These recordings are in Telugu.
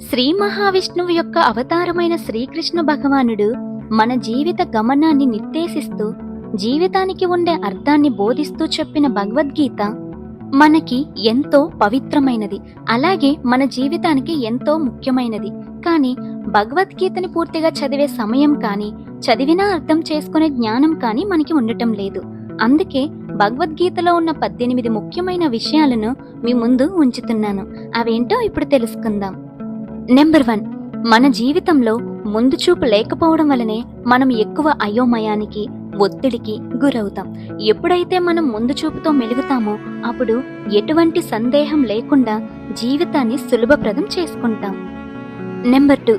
శ్రీ మహావిష్ణువు యొక్క అవతారమైన శ్రీకృష్ణ భగవానుడు మన జీవిత గమనాన్ని నిర్దేశిస్తూ జీవితానికి ఉండే అర్థాన్ని బోధిస్తూ చెప్పిన భగవద్గీత మనకి ఎంతో పవిత్రమైనది, అలాగే మన జీవితానికి ఎంతో ముఖ్యమైనది. కానీ భగవద్గీతని పూర్తిగా చదివే సమయం కానీ, చదివినా అర్థం చేసుకునే జ్ఞానం కానీ మనకి ఉండటం లేదు. అందుకే భగవద్గీతలో ఉన్న 18 ముఖ్యమైన విషయాలను మీ ముందు ఉంచుతున్నాను. అవేంటో ఇప్పుడు తెలుసుకుందాం. నెంబర్ 1, మన జీవితంలో ముందు చూపు లేకపోవడం వలనే మనం ఎక్కువ అయోమయానికి, ఒత్తిడికి గురవుతాం. ఎప్పుడైతే మనం ముందు చూపుతో మెలుగుతామో అప్పుడు ఎటువంటి సందేహం లేకుండా జీవితాన్ని సులభప్రదం చేసుకుంటాం. నెంబర్ 2,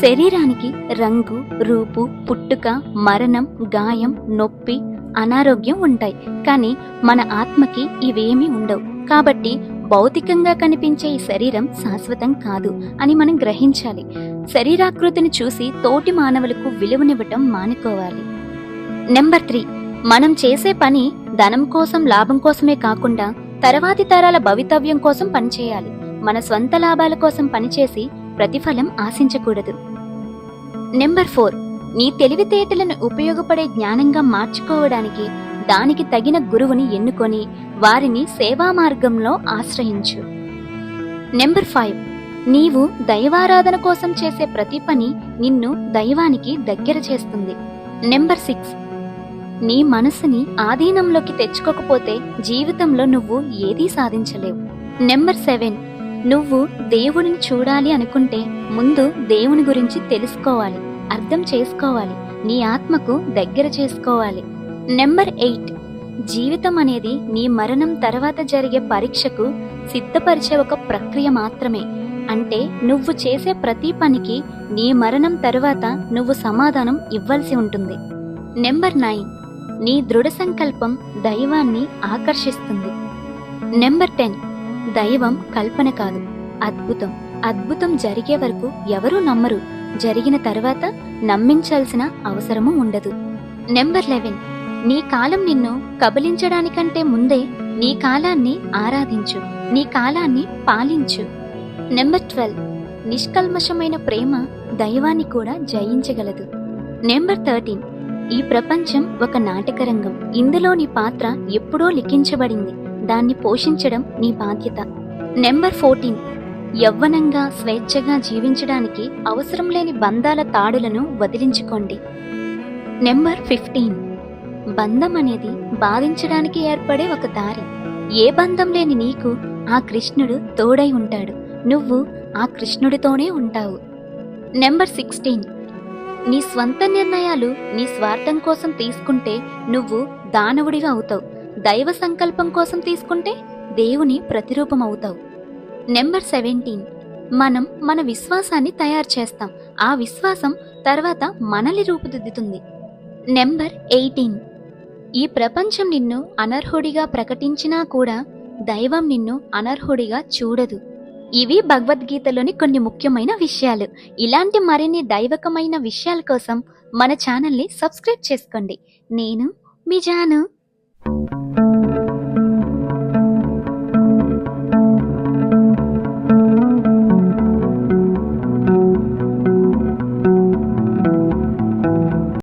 శరీరానికి రంగు, రూపు, పుట్టుక, మరణం, గాయం, నొప్పి, అనారోగ్యం ఉంటాయి. కానీ మన ఆత్మకి ఇవేమీ ఉండవు. కాబట్టి భౌతికంగా కనిపించే ఈ శరీరం శాశ్వతం కాదు అని మనం గ్రహించాలి. శరీరాకృతిని చూసి తోటి మానవులకు విలువనివ్వటం మానుకోవాలి. నెంబర్ 3, మనం చేసే పని ధనం కోసం, లాభం కోసమే కాకుండా తర్వాతి తరాల భవితవ్యం కోసం పనిచేయాలి. మన స్వంత లాభాల కోసం పనిచేసి ప్రతిఫలం ఆశించకూడదు. నెంబర్ 4, నీ తెలివితేటలను ఉపయోగపడే జ్ఞానంగా మార్చుకోవడానికి దానికి తగిన గురువుని ఎన్నుకొని వారిని సేవా మార్గంలో ఆశ్రయించు. నెంబర్ 5, నీవు దైవారాధన కోసం చేసే ప్రతి పని నిన్ను దైవానికి దగ్గర చేస్తుంది. నెంబర్ 6, నీ మనసుని ఆధీనంలోకి తెచ్చుకోకపోతే జీవితంలో నువ్వు ఏదీ సాధించలేవు. నెంబర్ 7, నువ్వు దేవుడిని చూడాలి అనుకుంటే ముందు దేవుని గురించి తెలుసుకోవాలి, అర్థం చేసుకోవాలి, నీ ఆత్మకు దగ్గర చేసుకోవాలి. నెంబర్ 8, జీవితం అనేది నీ మరణం తర్వాత జరిగే పరీక్షకు సిద్ధపరిచే ఒక ప్రక్రియ మాత్రమే. అంటే నువ్వు చేసే ప్రతి పనికి నీ మరణం తర్వాత నువ్వు సమాధానం ఇవ్వాల్సి ఉంటుంది. నెంబర్ 9, నీ దృఢ సంకల్పం దైవాన్ని ఆకర్షిస్తుంది. నెంబర్ 10, దైవం కల్పన కాదు, అద్భుతం. అద్భుతం జరిగే వరకు ఎవరూ నమ్మరు, జరిగిన తర్వాత నమ్మించాల్సిన అవసరము ఉండదు. నెంబర్ 11, నీ కాలం నిన్ను కబలించడానికంటే ముందే నీ కాలాన్ని ఆరాధించు, నీ కాలాన్ని పాలించు. నెంబర్ 12, నిష్కల్మషమైన ప్రేమ దైవాన్ని కూడా జయించగలదు. నెంబర్ 13, ఈ ప్రపంచం ఒక నాటకరంగం. ఇందులో నీ పాత్ర ఎప్పుడో లిఖించబడింది, దాన్ని పోషించడం నీ బాధ్యత. నెంబర్ 14, యవ్వనంగా స్వేచ్ఛగా జీవించడానికి అవసరం లేని బంధాల తాడులను వదిలించుకోండి. నెంబర్ 15, బంధం అనేది బాధించడానికి ఏర్పడే ఒక దారి. ఏ బంధం లేని నీకు ఆ కృష్ణుడు తోడై ఉంటాడు, నువ్వు ఆ కృష్ణుడితోనే ఉంటావు. నెంబర్ 16, నీ స్వంత నిర్ణయాలు నీ స్వార్థం కోసం తీసుకుంటే నువ్వు దానవుడిగా అవుతావు, దైవ సంకల్పం కోసం తీసుకుంటే దేవుని ప్రతిరూపం అవుతావు. నెంబర్ 17, మనం మన విశ్వాసాన్ని తయారు చేస్తాం, ఆ విశ్వాసం తర్వాత మనల్ని రూపుదిద్దుతుంది. నెంబర్ 18, ఈ ప్రపంచం నిన్ను అనర్హుడిగా ప్రకటించినా కూడా దైవం నిన్ను అనర్హుడిగా చూడదు. ఇవి భగవద్గీతలోని కొన్ని ముఖ్యమైన విషయాలు. ఇలాంటి మరిన్ని దైవకమైన విషయాల కోసం మన ఛానల్ని సబ్స్క్రైబ్ చేసుకోండి. నేను మీ జాను.